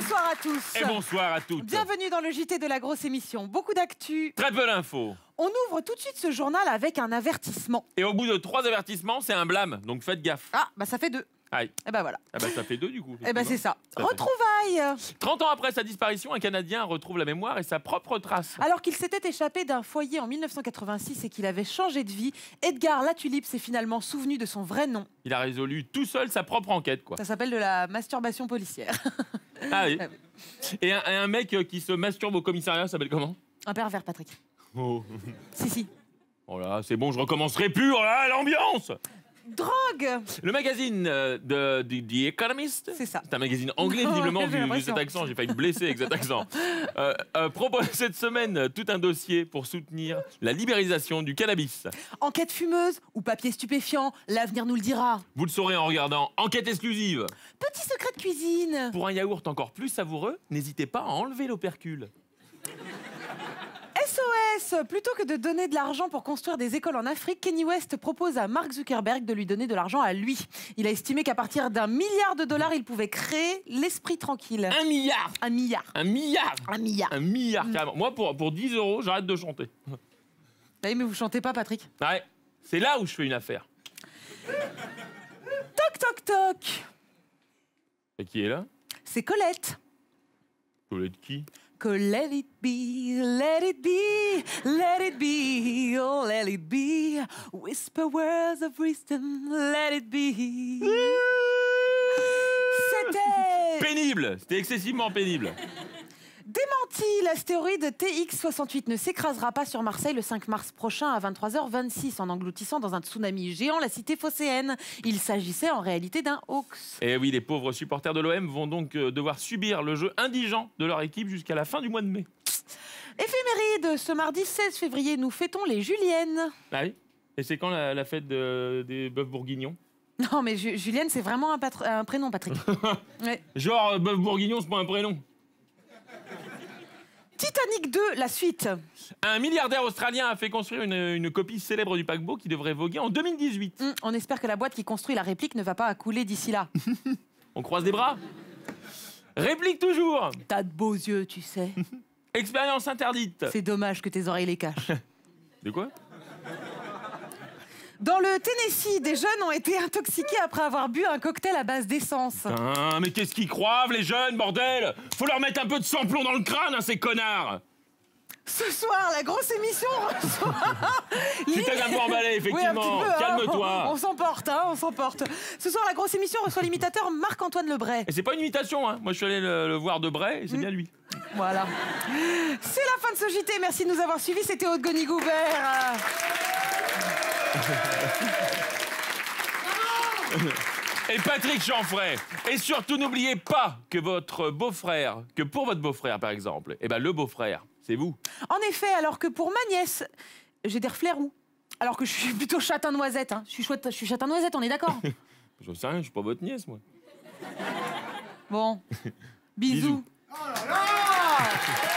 Bonsoir à tous. Et bonsoir à toutes. Bienvenue dans le JT de la grosse émission. Beaucoup d'actu. Très peu d'infos. On ouvre tout de suite ce journal avec un avertissement. Et au bout de 3 avertissements, c'est un blâme. Donc faites gaffe. Ah, bah ça fait 2. Aïe. Et bah voilà. Ah bah ça fait 2 du coup. Et bah c'est ça. Ça fait. Retrouvailles. 30 ans après sa disparition, un Canadien retrouve la mémoire et sa propre trace. Alors qu'il s'était échappé d'un foyer en 1986 et qu'il avait changé de vie, Edgar Latulippe s'est finalement souvenu de son vrai nom. Il a résolu tout seul sa propre enquête, quoi. Ça s'appelle de la masturbation policière. Ah oui. Et un mec qui se masturbe au commissariat s'appelle comment? Un pervers, Patrick. Oh. Si. Oh là, c'est bon, je recommencerai plus. Oh là, l'ambiance. Drogue. Le magazine de The Economist, C'est ça. c'est un magazine anglais visiblement J'ai vu l'impression. cet accent, j'ai failli me blesser avec cet accent, propose cette semaine tout un dossier pour soutenir la libéralisation du cannabis. Enquête fumeuse ou papier stupéfiant, l'avenir nous le dira. Vous le saurez en regardant Enquête exclusive. Petit secret de cuisine. Pour un yaourt encore plus savoureux, n'hésitez pas à enlever l'opercule. SOS. Plutôt que de donner de l'argent pour construire des écoles en Afrique, Kanye West propose à Mark Zuckerberg de lui donner de l'argent à lui. Il a estimé qu'à partir d'1 milliard de dollars, il pouvait créer l'esprit tranquille. 1 milliard. 1 milliard. 1 milliard. 1 milliard. 1 milliard, carrément. Moi, pour 10 €, j'arrête de chanter. Oui, mais vous chantez pas, Patrick. Ouais, c'est là où je fais une affaire. Toc, toc, toc. Et qui est là? C'est Colette. Colette qui? Let it be, let it be, let it be, oh let it be. Whisper words of wisdom, let it be. C'était Pénible. C'était excessivement pénible. démenti. L'astéroïde TX68 ne s'écrasera pas sur Marseille le 5 mars prochain à 23h26 en engloutissant dans un tsunami géant la cité phocéenne. Il s'agissait en réalité d'un hoax. Et oui, les pauvres supporters de l'OM vont donc devoir subir le jeu indigent de leur équipe jusqu'à la fin du mois de mai. Éphéméride, ce mardi 16 février, nous fêtons les Juliennes. Ah oui? Et c'est quand la fête des bœufs bourguignons? Non mais Julienne, c'est vraiment un prénom, Patrick. Ouais. Genre, bœuf bourguignon, c'est pas un prénom. Titanic 2, la suite. Un milliardaire australien a fait construire une copie célèbre du paquebot qui devrait voguer en 2018. On espère que la boîte qui construit la réplique ne va pas couler d'ici là. On croise des bras? Réplique toujours. T'as de beaux yeux, tu sais. Expérience interdite. C'est dommage que tes oreilles les cachent. De quoi? Dans le Tennessee, des jeunes ont été intoxiqués après avoir bu un cocktail à base d'essence. Ah, mais qu'est-ce qu'ils croivent, les jeunes, bordel? Faut leur mettre un peu de sans-plomb dans le crâne, hein, ces connards. Ce soir, la grosse émission reçoit... Tu t'es un peu emballé, effectivement. Oui, un petit peu, hein. Calme-toi. On s'emporte, hein, on s'emporte. Ce soir, la grosse émission reçoit l'imitateur Marc-Antoine Lebray. Et c'est pas une imitation, hein. Moi, je suis allé le voir de Bray et c'est bien lui. Voilà. C'est la fin de ce JT. Merci de nous avoir suivis. C'était Aude Goni-Goubert. Et Patrick Chanfray. Et surtout, n'oubliez pas que pour votre beau-frère, par exemple, eh ben, le beau-frère, c'est vous. En effet, alors que pour ma nièce, j'ai des reflets roux. Alors que je suis plutôt châtain-noisette. Hein. Je suis châtain-noisette, on est d'accord? Je sais rien, je suis pas votre nièce, moi. Bon. Bisous. Bisous. Oh là là